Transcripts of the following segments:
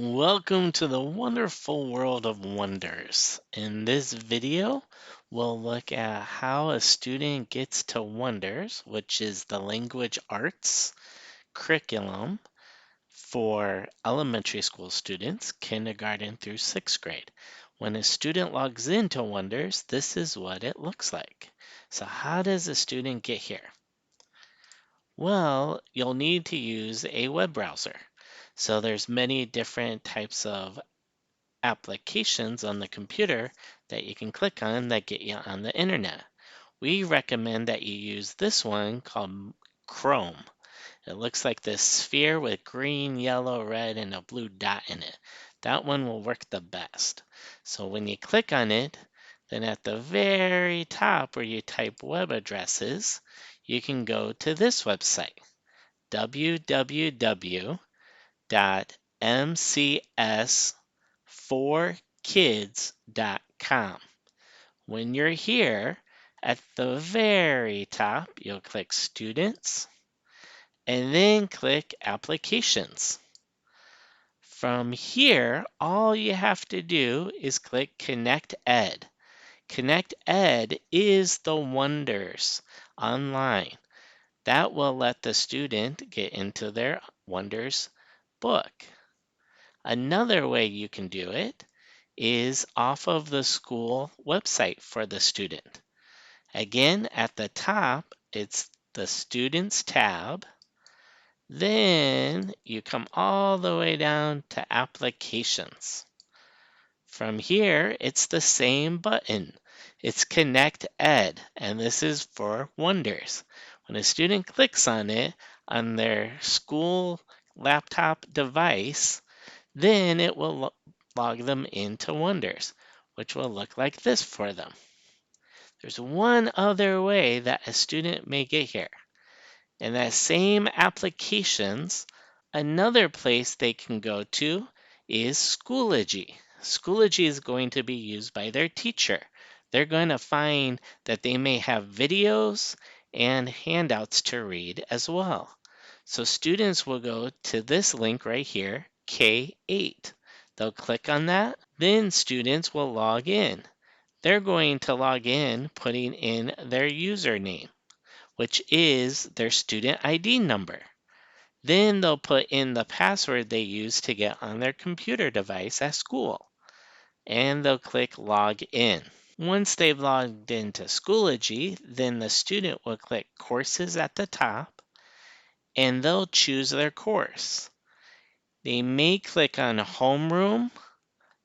Welcome to the wonderful world of wonders. In this video, we'll look at how a student gets to Wonders, which is the language arts curriculum for elementary school students, kindergarten through sixth grade. When a student logs into Wonders, this is what it looks like. So how does a student get here? Well, you'll need to use a web browser. So there's many different types of applications on the computer that you can click on that get you on the internet. We recommend that you use this one called Chrome. It looks like this sphere with green, yellow, red, and a blue dot in it. That one will work the best. So when you click on it, then at the very top where you type web addresses, you can go to this website, www.mcs4kids.com. When you're here, at the very top, you'll click Students and then click Applications. From here, all you have to do is click Connect Ed. Connect Ed is the Wonders online. That will let the student get into their Wonders book. Another way you can do it is off of the school website for the student. Again, at the top, it's the Students tab. Then you come all the way down to Applications. From here, it's the same button. It's Connect Ed, and this is for Wonders. When a student clicks on it on their school laptop device, then it will log them into Wonders, which will look like this for them. There's one other way that a student may get here. In that same applications, another place they can go to is Schoology. Schoology is going to be used by their teacher. They're going to find that they may have videos and handouts to read as well. So students will go to this link right here, K-8. They'll click on that. Then students will log in. They're going to log in putting in their username, which is their student ID number. Then they'll put in the password they use to get on their computer device at school, and they'll click Log In. Once they've logged into Schoology, then the student will click Courses at the top, and they'll choose their course. They may click on Homeroom,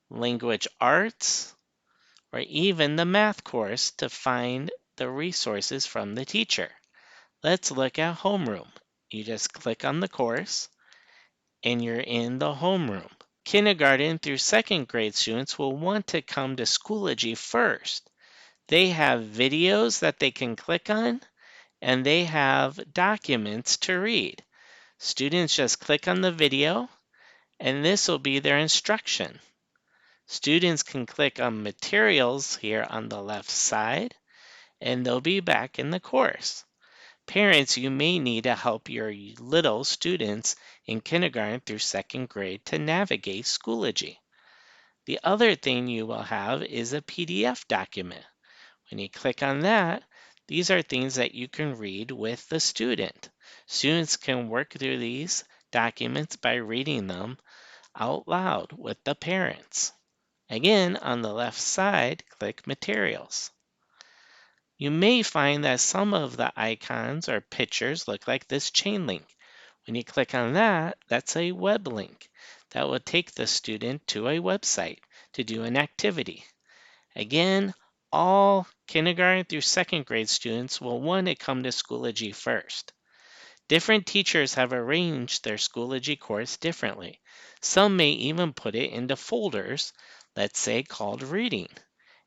Language Arts, or even the math course to find the resources from the teacher. Let's look at homeroom. You just click on the course and you're in the homeroom. Kindergarten through second grade students will want to come to Schoology first. They have videos that they can click on and they have documents to read. Students just click on the video and this will be their instruction. Students can click on materials here on the left side and they'll be back in the course. Parents, you may need to help your little students in kindergarten through second grade to navigate Schoology. The other thing you will have is a PDF document. When you click on that, these are things that you can read with the student. Students can work through these documents by reading them out loud with the parents. Again, on the left side, click Materials. You may find that some of the icons or pictures look like this chain link. When you click on that, that's a web link that will take the student to a website to do an activity. Again, all kindergarten through second grade students will want to come to Schoology first. Different teachers have arranged their Schoology course differently. Some may even put it into folders, let's say called reading,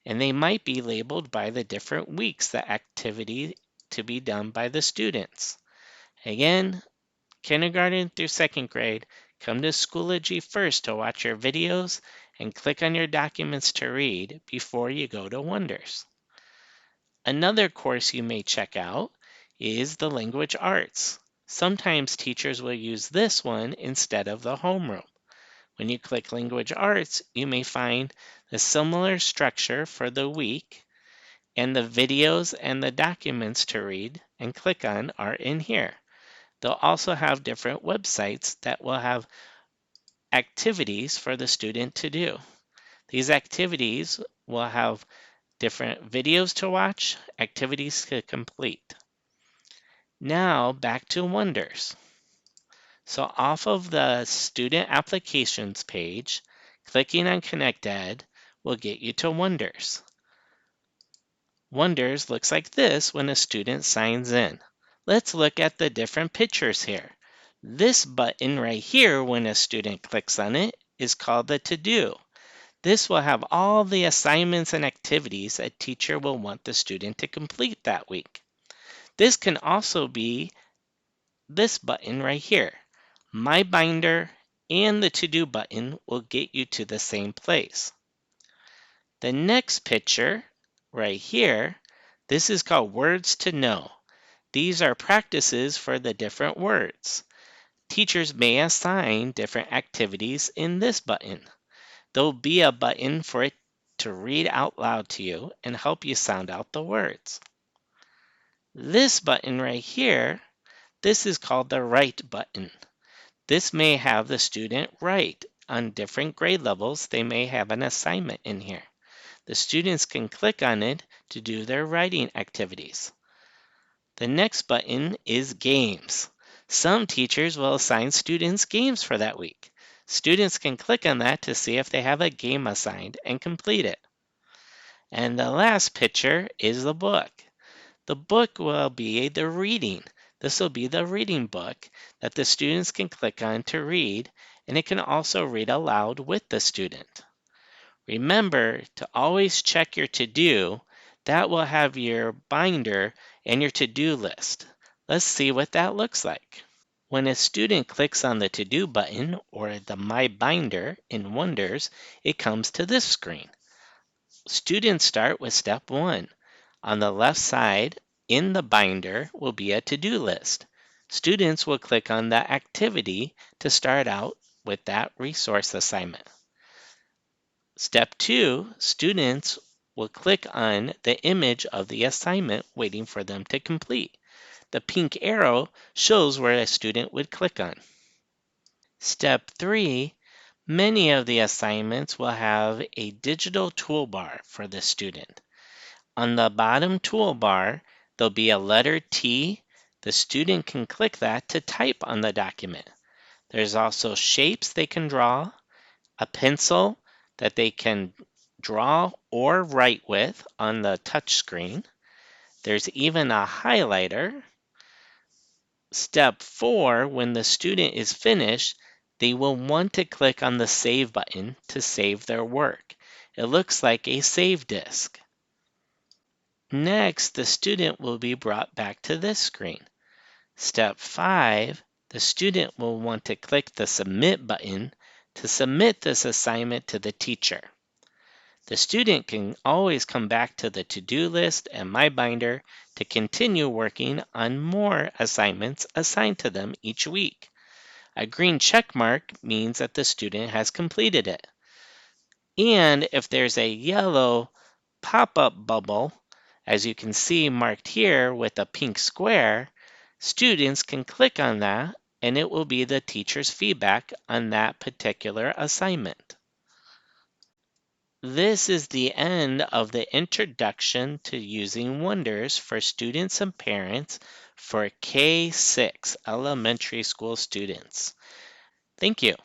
and they might be labeled by the different weeks the activity to be done by the students. Again, kindergarten through second grade, come to Schoology first to watch your videos and click on your documents to read before you go to Wonders. Another course you may check out is the language arts. Sometimes teachers will use this one instead of the homeroom. When you click Language Arts, you may find a similar structure for the week, and the videos and the documents to read and click on are in here. They'll also have different websites that will have activities for the student to do. These activities will have different videos to watch, activities to complete. Now back to Wonders. So off of the student applications page, clicking on Connect Ed will get you to Wonders. Wonders looks like this when a student signs in. Let's look at the different pictures here. This button right here, when a student clicks on it, is called the To Do. This will have all the assignments and activities a teacher will want the student to complete that week. This can also be this button right here. My Binder and the To Do button will get you to the same place. The next picture right here, this is called Words to Know. These are practices for the different words. Teachers may assign different activities in this button. There'll be a button for it to read out loud to you and help you sound out the words. This button right here, this is called the Write button. This may have the student write. On different grade levels, they may have an assignment in here. The students can click on it to do their writing activities. The next button is Games. Some teachers will assign students games for that week. Students can click on that to see if they have a game assigned and complete it. And the last picture is the book. The book will be the reading. This will be the reading book that the students can click on to read, and it can also read aloud with the student. Remember to always check your to-do. That will have your binder and your to-do list. Let's see what that looks like. When a student clicks on the To-Do button or the My Binder in Wonders, it comes to this screen. Students start with step 1. On the left side in the binder will be a to-do list. Students will click on that activity to start out with that resource assignment. Step 2, students will click on the image of the assignment waiting for them to complete. The pink arrow shows where a student would click on. Step 3, many of the assignments will have a digital toolbar for the student. On the bottom toolbar, there'll be a letter T. The student can click that to type on the document. There's also shapes they can draw, a pencil that they can draw or write with on the touch screen. There's even a highlighter. Step 4, when the student is finished, they will want to click on the Save button to save their work. It looks like a save disk. Next, the student will be brought back to this screen. Step 5, the student will want to click the Submit button to submit this assignment to the teacher. The student can always come back to the to-do list and My Binder to continue working on more assignments assigned to them each week. A green check mark means that the student has completed it. And if there's a yellow pop-up bubble, as you can see marked here with a pink square, students can click on that and it will be the teacher's feedback on that particular assignment. This is the end of the introduction to using Wonders for students and parents for K-6 elementary school students. Thank you.